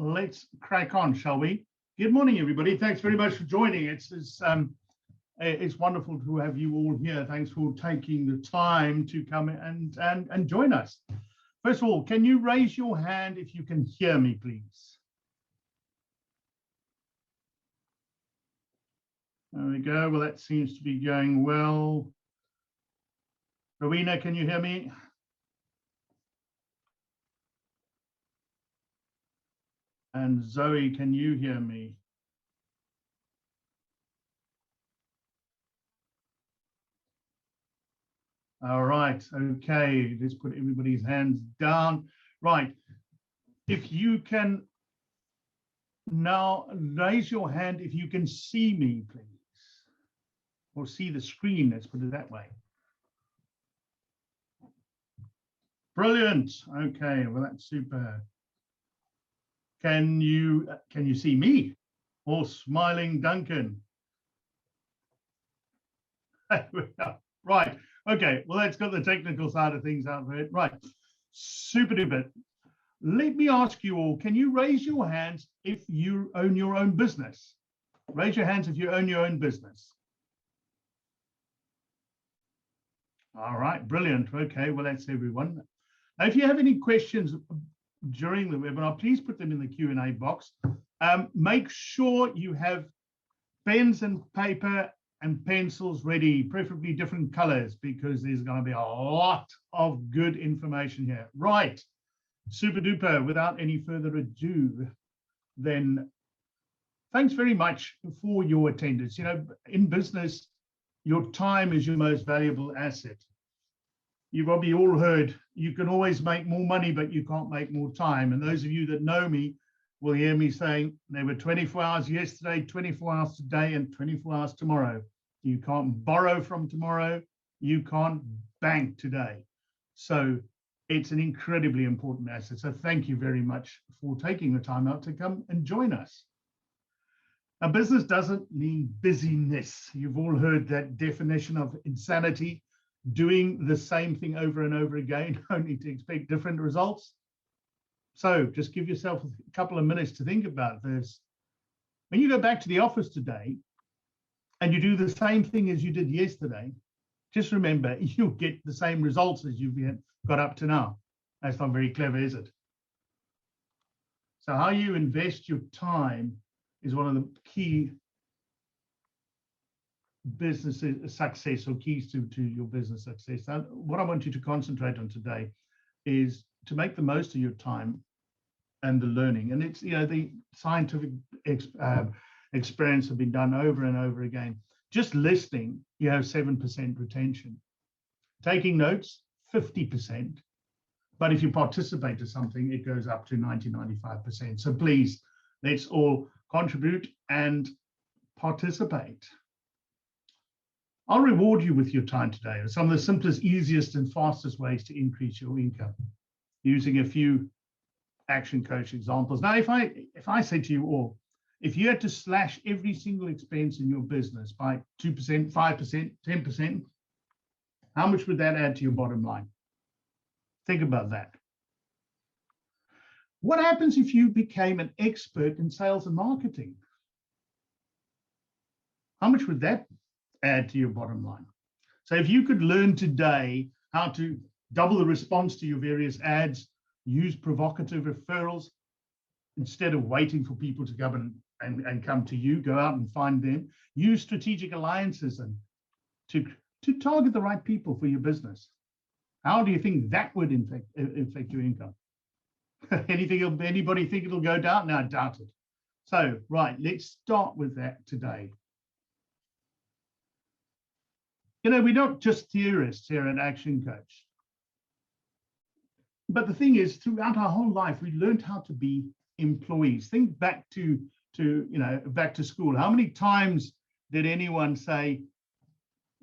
let's crack on, shall we? Good morning, everybody. Thanks very much for joining. It's wonderful to have you all here. Thanks for taking the time to come and join us. First of all, can you raise your hand if you can hear me, please? There we go. Well, that seems to be going well. Rowena, can you hear me? And Zoe, can you hear me? All right, okay, let's put everybody's hands down. Right, if you can now raise your hand if you can see me, please, or see the screen, let's put it that way. Brilliant, okay, well, that's super. Can you see me? Or smiling Duncan? Right, okay, well, that's got the technical side of things out of it. Right, super duper. Let me ask you all, can you raise your hands if you own your own business? Raise your hands if you own your own business. All right, brilliant. Okay, well, that's everyone. Now, if you have any questions during the webinar, please put them in the Q&A box. Make sure you have pens and paper and pencils ready, preferably different colors, because there's going to be a lot of good information here. Right, super duper. Without any further ado, then thanks very much for your attendance. You know, in business, your time is your most valuable asset. You've probably all heard, you can always make more money, but you can't make more time. And those of you that know me will hear me saying there were 24 hours yesterday, 24 hours today, and 24 hours tomorrow. You can't borrow from tomorrow. You can't bank today. So it's an incredibly important asset. So thank you very much for taking the time out to come and join us. Now, business doesn't mean busyness. You've all heard that definition of insanity. Doing the same thing over and over again, only to expect different results. So just give yourself a couple of minutes to think about this. When you go back to the office today and you do the same thing as you did yesterday, just remember you'll get the same results as you've got up to now. That's not very clever, is it? So how you invest your time is one of the key business success or keys to your business success. Now, what I want you to concentrate on today is to make the most of your time and the learning. And it's, you know, the scientific experiments have been done over and over again. Just listening, you have 7% retention. Taking notes, 50%. But if you participate to something, it goes up to 90-95%. So please, let's all contribute and participate. I'll reward you with your time today. Some of the simplest, easiest, and fastest ways to increase your income using a few Action Coach examples. Now, if I say to you all, if you had to slash every single expense in your business by 2%, 5%, 10%, how much would that add to your bottom line? Think about that. What happens if you became an expert in sales and marketing? How much would that add to your bottom line? So if you could learn today how to double the response to your various ads, use provocative referrals instead of waiting for people to come and come to you, go out and find them, use strategic alliances and to target the right people for your business. How do you think that would affect your income? Anybody think it'll go down? No, I doubt it. So, right, let's start with that today. You know, we're not just theorists here at Action Coach. But the thing is, throughout our whole life, we learned how to be employees. Think back to back to school. How many times did anyone say,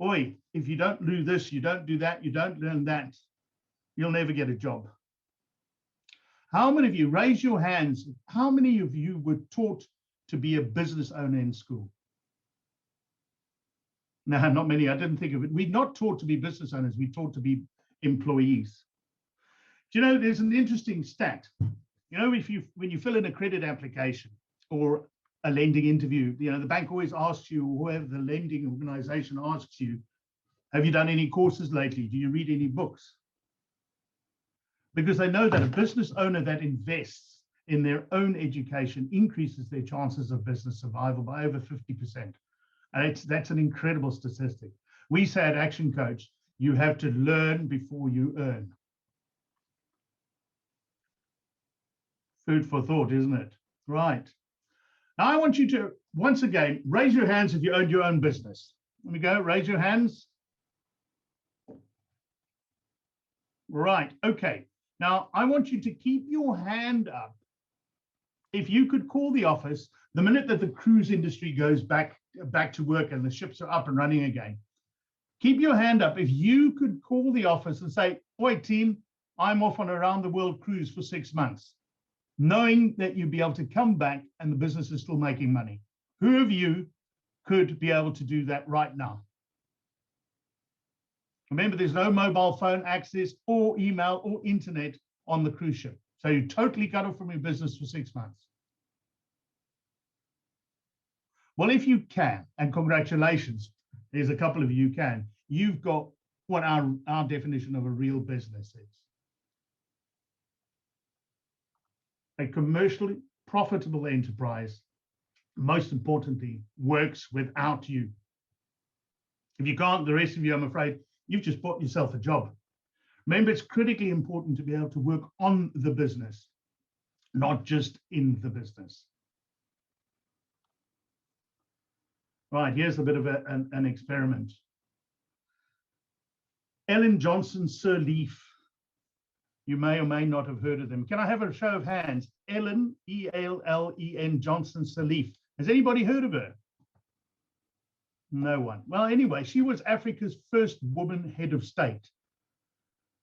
"Oi, if you don't do this, you don't do that, you don't learn that, you'll never get a job"? How many of you, raise your hands, how many of you were taught to be a business owner in school? No, not many. I didn't think of it. We're not taught to be business owners. We're taught to be employees. Do you know, there's an interesting stat. You know, when you fill in a credit application or a lending interview, you know, the bank always asks you, or whoever the lending organization asks you, have you done any courses lately? Do you read any books? Because they know that a business owner that invests in their own education increases their chances of business survival by over 50%. And that's an incredible statistic. We say at Action Coach, you have to learn before you earn. Food for thought, isn't it? Right. Now I want you to, once again, raise your hands if you own your own business. Let me go, raise your hands. Right, okay. Now I want you to keep your hand up. If you could call the office the minute that the cruise industry goes back to work and the ships are up and running again, keep your hand up. If you could call the office and say, "Oi, team, I'm off on a round the world cruise for 6 months," knowing that you'd be able to come back and the business is still making money. Who of you could be able to do that right now? Remember, there's no mobile phone access or email or internet on the cruise ship. So you're totally cut off from your business for 6 months. Well, if you can, and congratulations, there's a couple of you can, you've got what our definition of a real business is. A commercially profitable enterprise, most importantly, works without you. If you can't, the rest of you, I'm afraid, you've just bought yourself a job. Remember, it's critically important to be able to work on the business, not just in the business. Right, here's a bit of an experiment. Ellen Johnson Sirleaf. You may or may not have heard of them. Can I have a show of hands? Ellen, E-L-L-E-N Johnson Sirleaf. Has anybody heard of her? No one. Well, anyway, she was Africa's first woman head of state.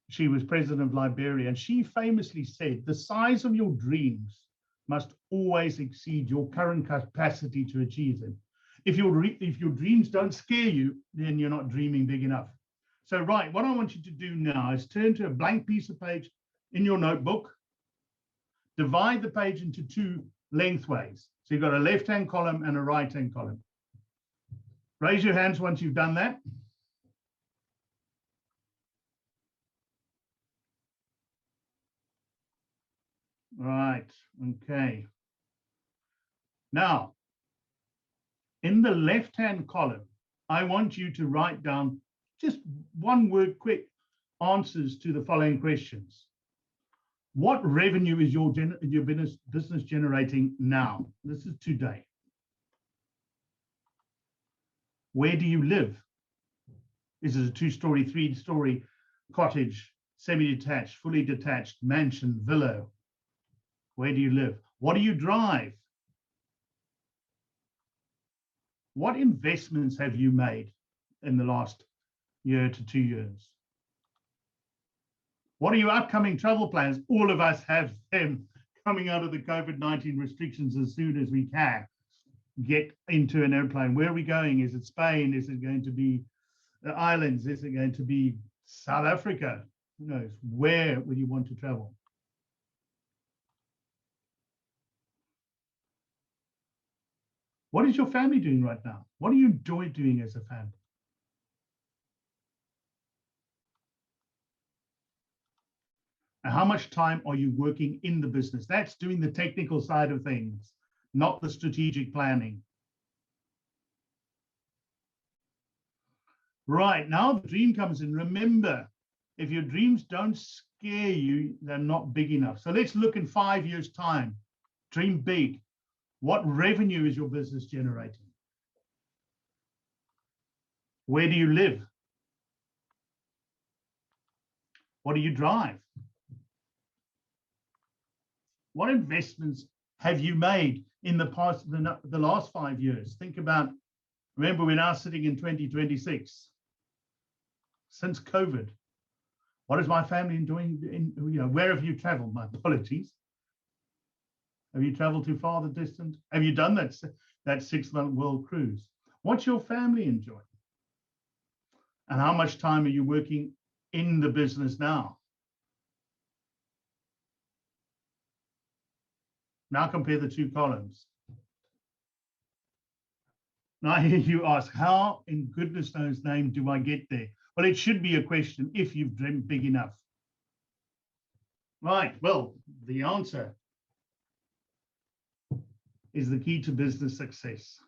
She was president of Liberia, and she famously said, the size of your dreams must always exceed your current capacity to achieve them. If your dreams don't scare you, then you're not dreaming big enough. So, right, what I want you to do now is turn to a blank piece of page in your notebook, divide the page into two lengthways. So you've got a left-hand column and a right-hand column. Raise your hands once you've done that. Right, okay. Now, in the left-hand column, I want you to write down just one word quick answers to the following questions. What revenue is your business generating now? This is today. Where do you live? Is it a 2-story, 3-story cottage, semi-detached, fully detached, mansion, villa? Where do you live? What do you drive? What investments have you made in the last year to 2 years? What are your upcoming travel plans? All of us have them coming out of the COVID-19 restrictions as soon as we can. Get into an airplane. Where are we going? Is it Spain? Is it going to be the islands? Is it going to be South Africa? Who knows? Where would you want to travel? What is your family doing right now? What do you enjoy doing as a family? And how much time are you working in the business? That's doing the technical side of things, not the strategic planning. Right, now the dream comes in. Remember, if your dreams don't scare you, they're not big enough. So let's look in 5 years' time. Dream big. What revenue is your business generating? Where do you live? What do you drive? What investments have you made in the past, the last 5 years? Think about, remember, we're now sitting in 2026. Since COVID, what is my family doing? Where have you traveled? My apologies. Have you traveled too far the distance? Have you done that 6-month world cruise? What's your family enjoying? And how much time are you working in the business now? Now compare the two columns. Now I hear you ask, how in goodness knows name do I get there? Well, it should be a question if you've dreamt big enough. Right, well, the answer is the key to business success.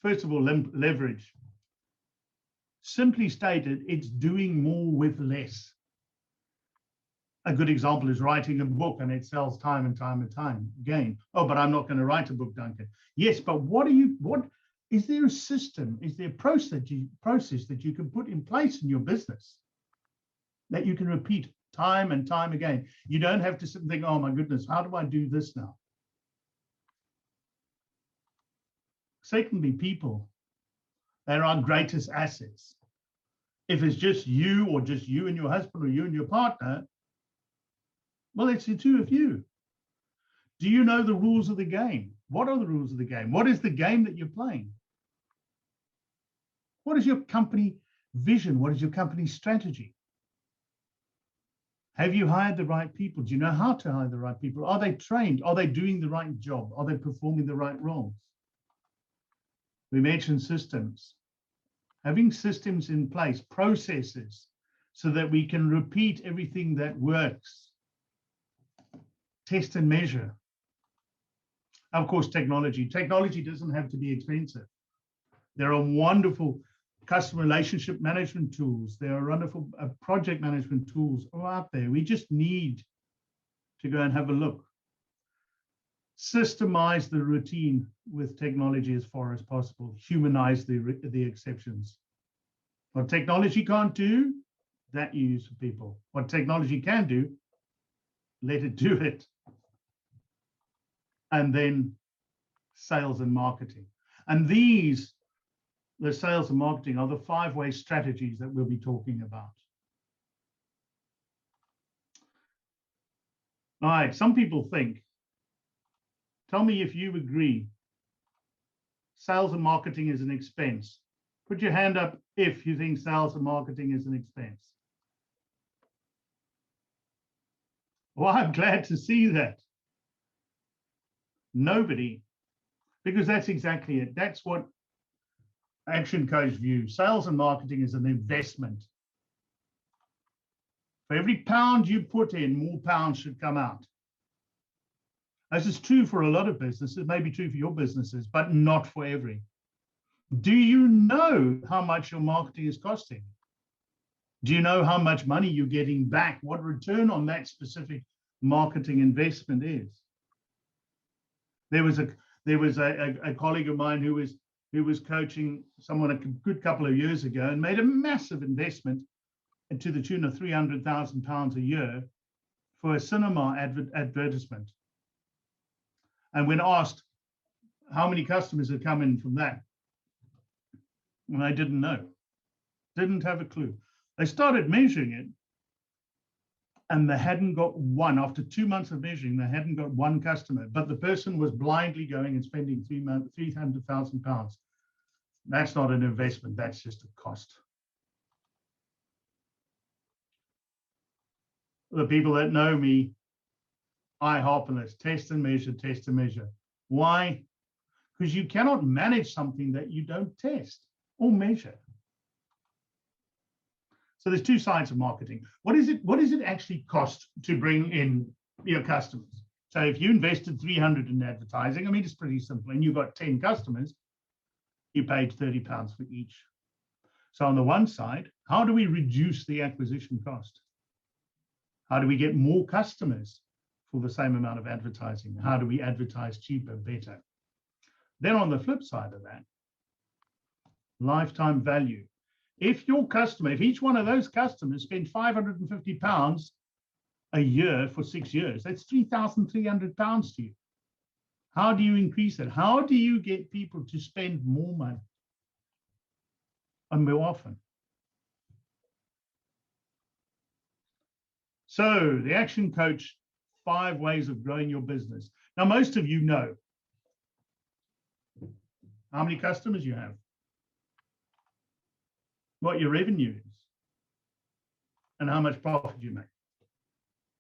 First of all, leverage. Simply stated, it's doing more with less. A good example is writing a book, and it sells time and time and time again. Oh, but I'm not going to write a book, Duncan. Yes, but what is there a system? Is there a process that you can put in place in your business that you can repeat time and time again? You don't have to sit and think, oh my goodness, how do I do this now? Secondly, people. They're our greatest assets. If it's just you or just you and your husband or you and your partner, well, it's the two of you. Do you know the rules of the game? What are the rules of the game? What is the game that you're playing? What is your company vision? What is your company strategy? Have you hired the right people? Do you know how to hire the right people? Are they trained? Are they doing the right job? Are they performing the right roles? We mentioned systems. Having systems in place, processes, so that we can repeat everything that works. Test and measure. Of course, technology. Technology doesn't have to be expensive. There are wonderful customer relationship management tools. There are wonderful project management tools all out there. We just need to go and have a look. Systemize the routine with technology as far as possible. Humanize the exceptions. What technology can't do, that you use for people. What technology can do, let it do it. And then sales and marketing. And these, the sales and marketing, are the 5-way strategies that we'll be talking about. All right, some people think, tell me if you agree, sales and marketing is an expense. Put your hand up if you think sales and marketing is an expense. Well, I'm glad to see that. Nobody, because that's exactly it. That's what Action Coach views. Sales and marketing is an investment. For every pound you put in, more pounds should come out. This is true for a lot of businesses, it may be true for your businesses, but not for every. Do you know how much your marketing is costing? Do you know how much money you're getting back? What return on that specific marketing investment is? There was a colleague of mine who was coaching someone a good couple of years ago and made a massive investment to the tune of £300,000 a year for a cinema advertisement. And when asked how many customers had come in from that, and they didn't know, didn't have a clue. They started measuring it, and they hadn't got one. After 2 months of measuring, they hadn't got one customer, but the person was blindly going and spending £300,000. That's not an investment, that's just a cost. The people that know me, I harp on this, test and measure, test and measure. Why? Because you cannot manage something that you don't test or measure. So there's two sides of marketing. What does it actually cost to bring in your customers? So if you invested 300 in advertising, I mean, it's pretty simple, and you've got 10 customers, you paid £30 for each. So on the one side, how do we reduce the acquisition cost? How do we get more customers for the same amount of advertising? How do we advertise cheaper, better? Then on the flip side of that, lifetime value. If your customer, if each one of those customers spend £550 a year for 6 years, that's £3,300 to you. How do you increase it? How do you get people to spend more money and more often? So the Action Coach, 5 ways of growing your business. Now, most of you know how many customers you have, what your revenue is, and how much profit you make.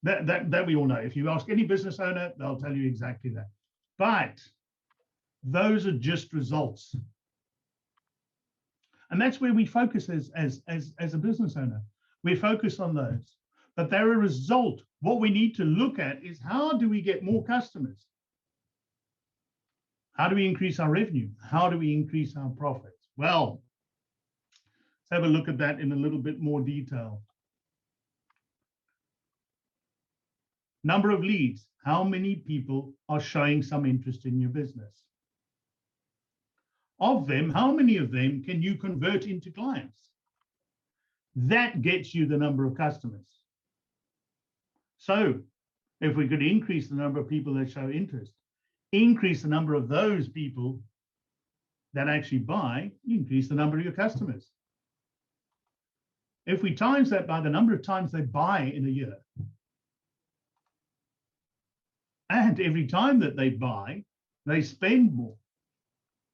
That we all know. If you ask any business owner, they'll tell you exactly that. But those are just results. And that's where we focus as a business owner. We focus on those. But they're a result. What we need to look at is, how do we get more customers? How do we increase our revenue? How do we increase our profits? Well, let's have a look at that in a little bit more detail. Number of leads. How many people are showing some interest in your business? Of them, how many of them can you convert into clients? That gets you the number of customers. So if we could increase the number of people that show interest, increase the number of those people that actually buy, you increase the number of your customers. If we times that by the number of times they buy in a year, and every time that they buy, they spend more,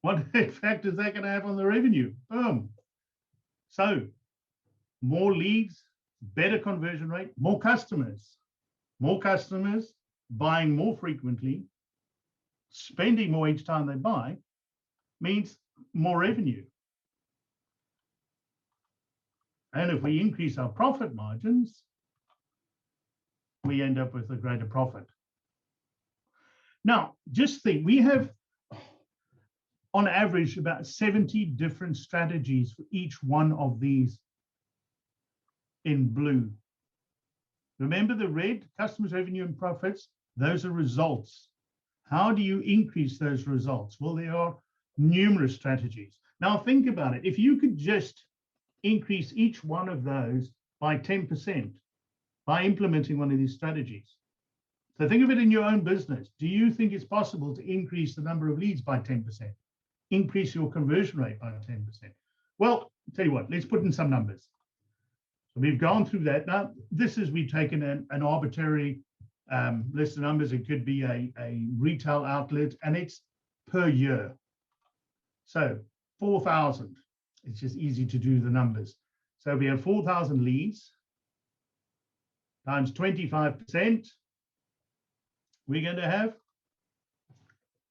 what effect is that going to have on the revenue? Boom. So more leads, better conversion rate, more customers buying more frequently, spending more each time they buy, means more revenue. And if we increase our profit margins, we end up with a greater profit. Now, just think, we have on average about 70 different strategies for each one of these in blue. Remember the red, customers, revenue, and profits, those are results. How do you increase those results? Well, there are numerous strategies. Now think about it. If you could just increase each one of those by 10% by implementing one of these strategies. So think of it in your own business. Do you think it's possible to increase the number of leads by 10%? Increase your conversion rate by 10%? Well, tell you what, let's put in some numbers. So we've gone through that. Now, this is, we've taken an arbitrary list of numbers. It could be a retail outlet, and it's per year. So 4,000, it's just easy to do the numbers. So we have 4,000 leads times 25%. We're going to have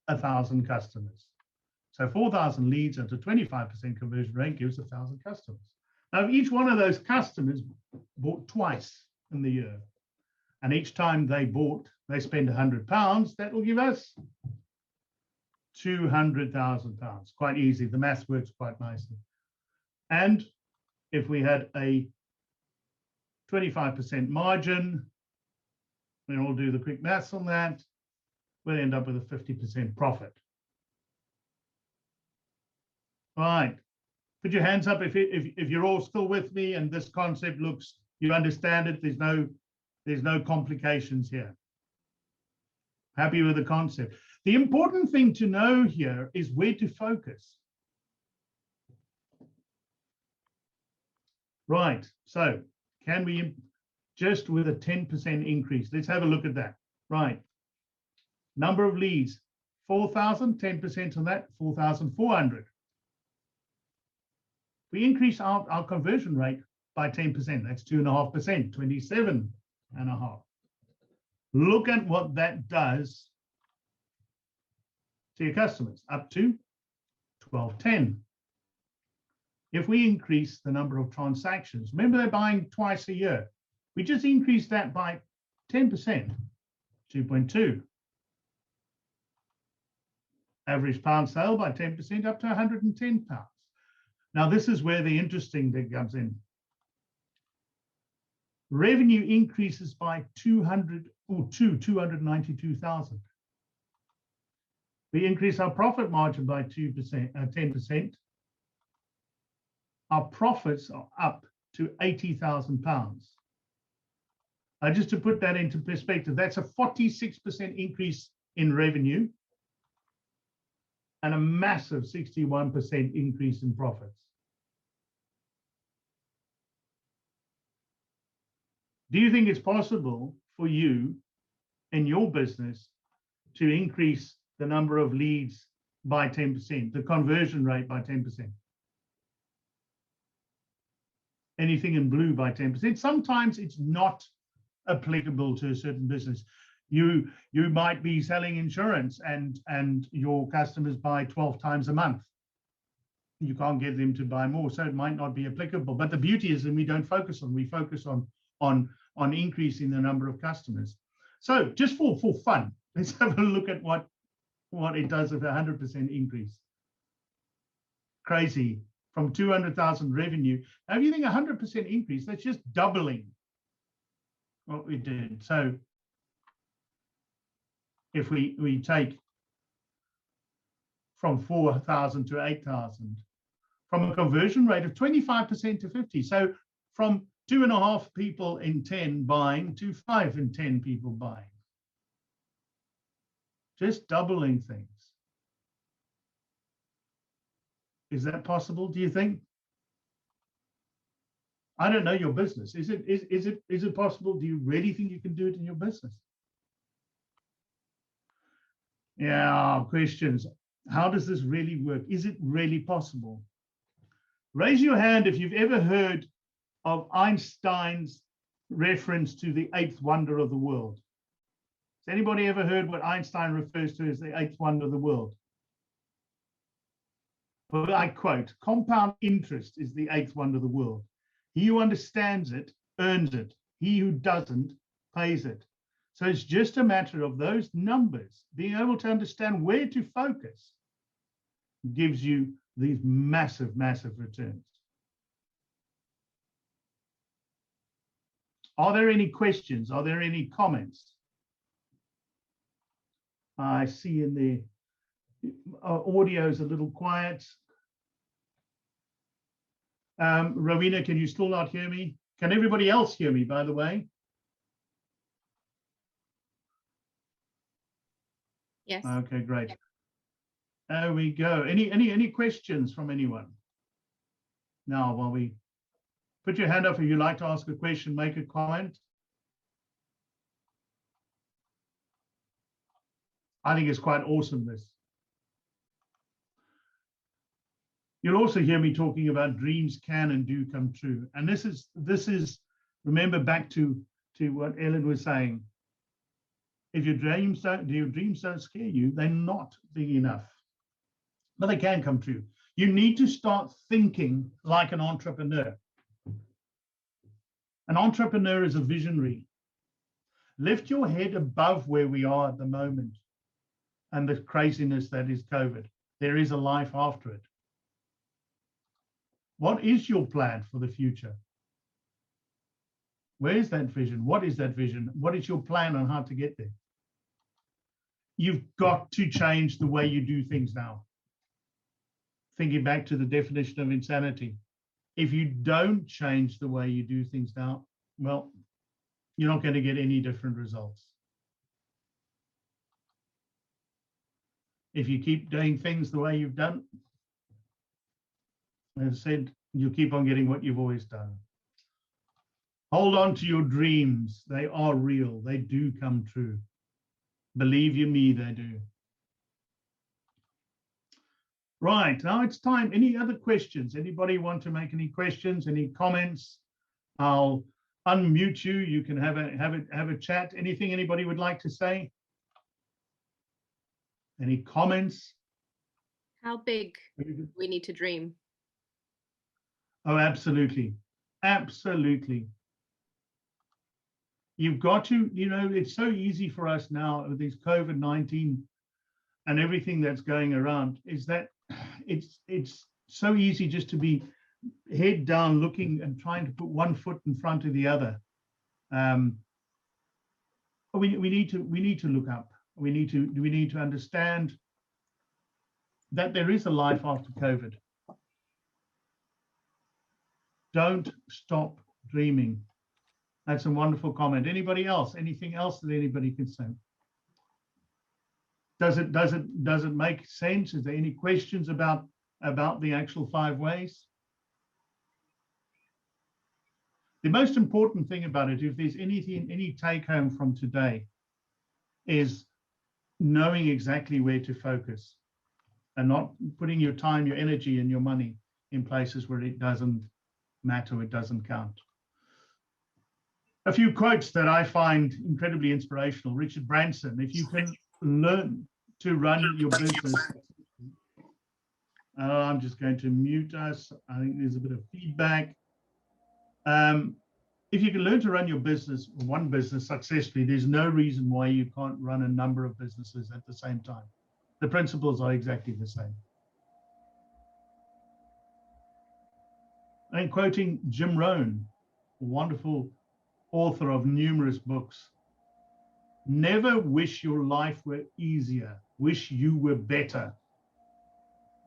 1,000 customers. So 4,000 leads at a 25% conversion rate gives 1,000 customers. Now, if each one of those customers bought twice in the year, and each time they bought, they spend £100, that will give us £200,000. Quite easy. The math works quite nicely. And if we had a 25% margin, we'll all do the quick maths on that, we'll end up with a 50% profit. All right. Put your hands up if you're all still with me and this concept looks, you understand it, there's no complications here. Happy with the concept. The important thing to know here is where to focus. Right, so can we, just with a 10% increase, let's have a look at that. Right, number of leads, 4,000, 10% on that, 4,400. We increase our conversion rate by 10%, that's 2.5%, 27.5. Look at what that does to your customers, up to 1210. If we increase the number of transactions, remember they're buying twice a year, we just increase that by 10%, 2.2. Average pound sale by 10% up to £110. Now, this is where the interesting thing comes in. Revenue increases by 292,000. We increase our profit margin by 10%. Our profits are up to £80,000. Just to put that into perspective, that's a 46% increase in revenue and a massive 61% increase in profits. Do you think it's possible for you in your business to increase the number of leads by 10%, the conversion rate by 10%? Anything in blue by 10%. Sometimes it's not applicable to a certain business. You might be selling insurance and your customers buy 12 times a month. You can't get them to buy more, so it might not be applicable. But the beauty is that we don't focus on, we focus on increasing the number of customers. So just for fun, let's have a look at what it does with a 100% increase. Crazy. From 200,000 revenue. Now, if you think 100% increase, that's just doubling what we did. So if we take from 4,000 to 8,000, from a conversion rate of 25% to 50. So from 2.5 people in 10 buying to 5 in 10 people buying. Just doubling things. Is that possible, do you think? I don't know your business. Is it possible? Do you really think you can do it in your business? Yeah, questions. How does this really work? Is it really possible? Raise your hand if you've ever heard of Einstein's reference to the eighth wonder of the world. Has anybody ever heard what Einstein refers to as the eighth wonder of the world? Well, I quote, compound interest is the eighth wonder of the world. He who understands it earns it. He who doesn't pays it. So it's just a matter of those numbers, being able to understand where to focus gives you these massive, massive returns. Are there any questions? Are there any comments? I see in the audio is a little quiet. Rowena, can you still not hear me? Can everybody else hear me, by the way? Yes. Okay, great. There we go. Any questions from anyone? Now, while we put your hand up if you'd like to ask a question, make a comment. I think it's quite awesome, this. You'll also hear me talking about dreams can and do come true. And this is remember back to what Ellen was saying. If your dreams don't scare you, they're not big enough. But they can come true. You need to start thinking like an entrepreneur. An entrepreneur is a visionary. Lift your head above where we are at the moment and the craziness that is COVID. There is a life after it. What is your plan for the future? Where is that vision? What is that vision? What is your plan on how to get there? You've got to change the way you do things now. Thinking back to the definition of insanity. If you don't change the way you do things now, well, you're not going to get any different results. If you keep doing things the way you've done, as I said, you'll keep on getting what you've always done. Hold on to your dreams. They are real. They do come true. Believe you me, they do. Right, now it's time. Any other questions? Anybody want to make any questions, any comments? I'll unmute you. You can have a chat. Anything anybody would like to say? Any comments? How big we need to dream? Oh, absolutely. Absolutely. You've got to, it's so easy for us now with this COVID-19 and everything that's going around, is that it's so easy just to be head down looking and trying to put one foot in front of the other. We need to look up. We need to understand that there is a life after COVID. Don't stop dreaming. That's a wonderful comment. Anybody else? Anything else that anybody can say? Does it make sense? Is there any questions about the actual 5 ways? The most important thing about it, if there's any take home from today, is knowing exactly where to focus and not putting your time, your energy, and your money in places where it doesn't matter, it doesn't count. A few quotes that I find incredibly inspirational. Richard Branson, if you can learn to run your business. I'm just going to mute us. I think there's a bit of feedback. If you can learn to run your business, one business successfully, there's no reason why you can't run a number of businesses at the same time. The principles are exactly the same. And quoting Jim Rohn, a wonderful author of numerous books, never wish your life were easier, wish you were better.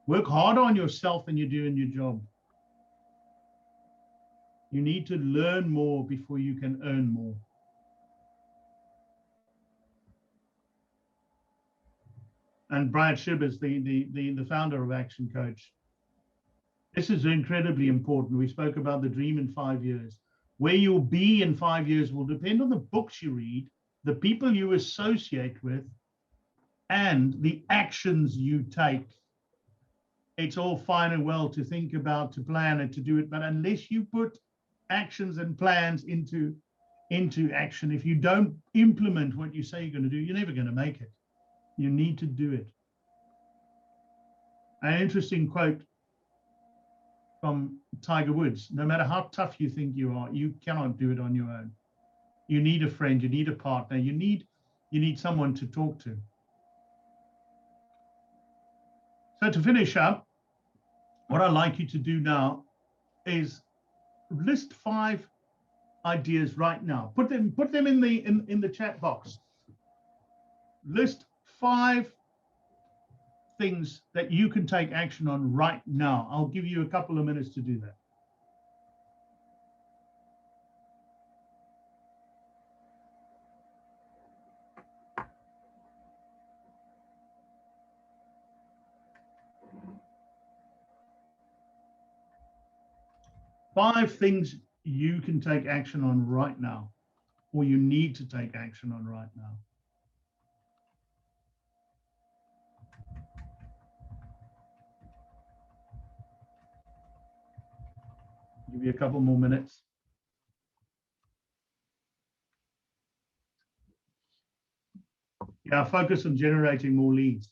Work harder on yourself than you do in your job. You need to learn more before you can earn more. And Brian Shivers, the founder of ActionCOACH, this is incredibly important. We spoke about the dream in 5 years. Where you'll be in 5 years will depend on the books you read, the people you associate with, and the actions you take. It's all fine and well to think about, to plan and to do it, but unless you put actions and plans into action, if you don't implement what you say you're going to do, you're never going to make it. You need to do it. An interesting quote from Tiger Woods: no matter how tough you think you are, you cannot do it on your own. You need a friend, you need a partner, you need someone to talk to. So to finish up, what I'd like you to do now is list 5 ideas right now. Put them in the chat box. List 5 things that you can take action on right now. I'll give you a couple of minutes to do that. Five things you can take action on right now, or you need to take action on right now. Give you a couple more minutes. Yeah, focus on generating more leads.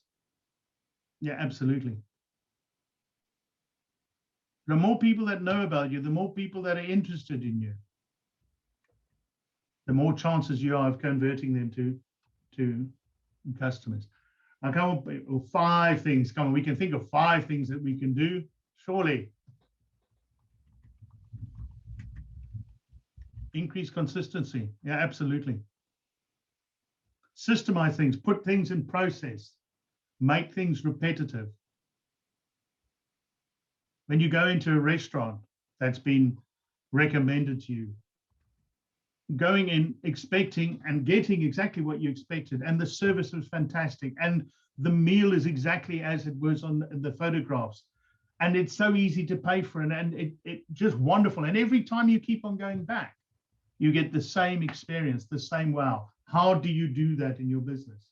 Yeah, absolutely. The more people that know about you, the more people that are interested in you, the more chances you are of converting them to customers. Now, come on, 5 things. Come on, we can think of 5 things that we can do, surely. Increase consistency. Yeah, absolutely. Systemize things, put things in process, make things repetitive. When you go into a restaurant that's been recommended to you, going in expecting and getting exactly what you expected, and the service was fantastic, and the meal is exactly as it was on the photographs, and it's so easy to pay for it, and it just wonderful. And every time you keep on going back, you get the same experience, the same wow. How do you do that in your business?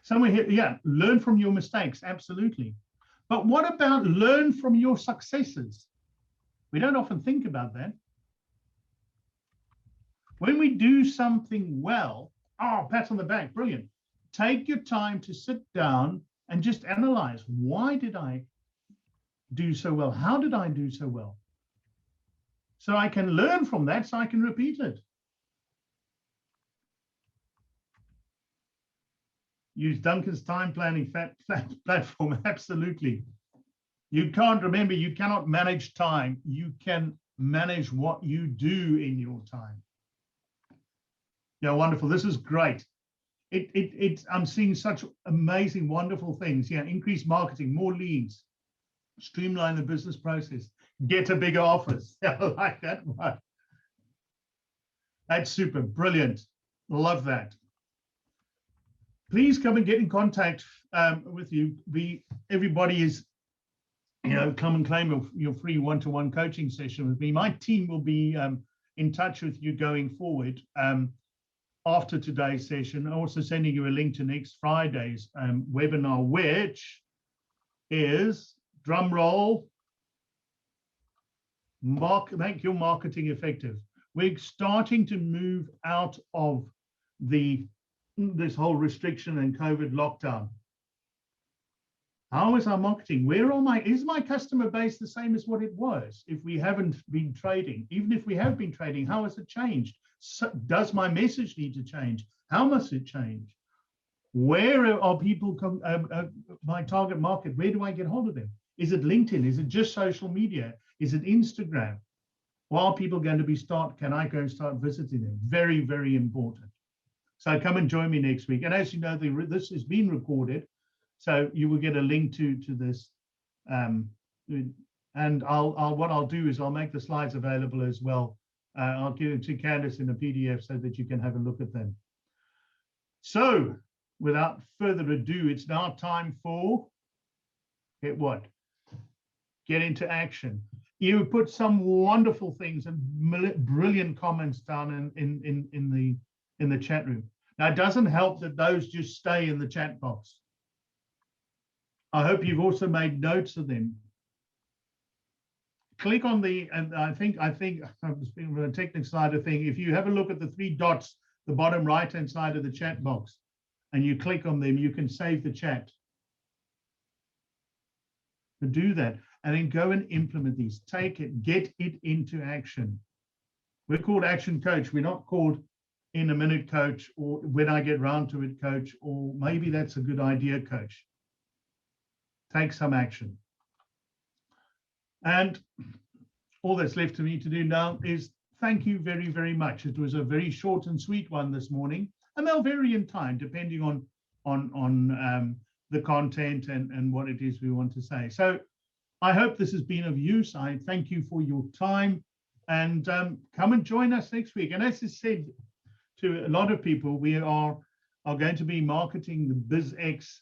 Somewhere here, yeah, learn from your mistakes, absolutely. But what about learn from your successes? We don't often think about that. When we do something well, oh, pat on the back, brilliant. Take your time to sit down and just analyze, why did I do so well? How did I do so well? So I can learn from that, so I can repeat it. Use Duncan's time planning platform, absolutely. You can't remember, you cannot manage time. You can manage what you do in your time. Yeah, wonderful. This is great. I'm seeing such amazing, wonderful things. Yeah, increase marketing, more leads, streamline the business process, get a bigger office. Yeah, I like that one. That's super, brilliant. Love that. Please come and get in contact with you. Everybody is, come and claim your free one-to-one coaching session with me. My team will be in touch with you going forward after today's session. I'm also sending you a link to next Friday's webinar, which is, drum roll, make your marketing effective. we're starting to move out of this whole restriction and COVID lockdown. How is our marketing? Is my customer base the same as what it was if we haven't been trading? Even if we have been trading, how has it changed? So, does my message need to change? How must it change? Where are people, my target market? Where do I get hold of them? Is it LinkedIn? Is it just social media? Is it Instagram? Or are people going to can I go and start visiting them? Very, very important. So come and join me next week. And as you know, this has been recorded, so you will get a link to this. And what I'll do is I'll make the slides available as well. I'll give it to Candice in a PDF so that you can have a look at them. So without further ado, it's now time for get into action. You put some wonderful things and brilliant comments down in the chat room. Now, it doesn't help that those just stay in the chat box. I hope you've also made notes of them. Click on and I think I'm speaking from the technical side of thing. If you have a look at the 3 dots, the bottom right-hand side of the chat box, and you click on them, you can save the chat. To do that, and then go and implement these. Take it, get it into action. We're called Action Coach. We're not called In a Minute Coach, or When I Get Round to It Coach, or Maybe That's a Good Idea Coach. Take some action. And all that's left for me to do now is thank you very, very much. It was a very short and sweet one this morning, and they'll vary in time depending on the content and what it is we want to say. So I hope this has been of use. I thank you for your time, and come and join us next week. And as I said to a lot of people, we are going to be marketing the BizX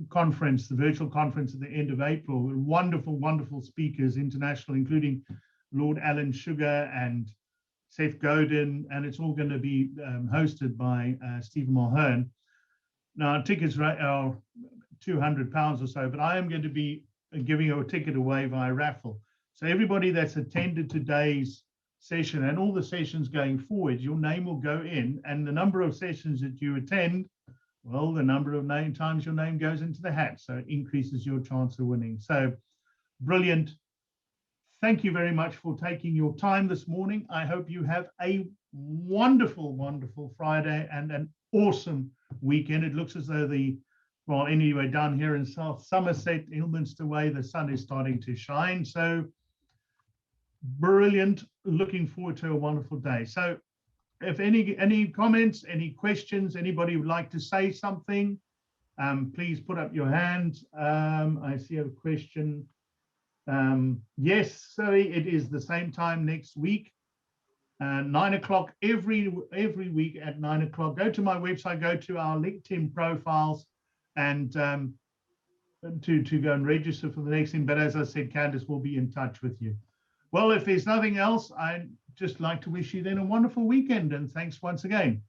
conference, the virtual conference at the end of April, with wonderful, wonderful speakers, international, including Lord Alan Sugar and Seth Godin, and it's all going to be hosted by Stephen Mulhern. Now, tickets are £200 or so, but I am going to be giving a ticket away via raffle. So everybody that's attended today's session and all the sessions going forward, your name will go in, and the number of sessions that you attend, well, the number of times your name goes into the hat, so it increases your chance of winning. So brilliant. Thank you very much for taking your time this morning. I hope you have a wonderful, wonderful Friday and an awesome weekend. It looks as though well, anyway, down here in South Somerset, Ilminster way, the sun is starting to shine. So brilliant. Looking forward to a wonderful day. So if any comments, any questions, anybody would like to say something, please put up your hand. I see a question. Yes, Zoe, it is the same time next week, 9 o'clock every week at 9 o'clock. Go to my website, go to our LinkedIn profiles, and to go and register for the next thing. But as I said, Candice will be in touch with you. Well, if there's nothing else, I'd just like to wish you then a wonderful weekend, and thanks once again.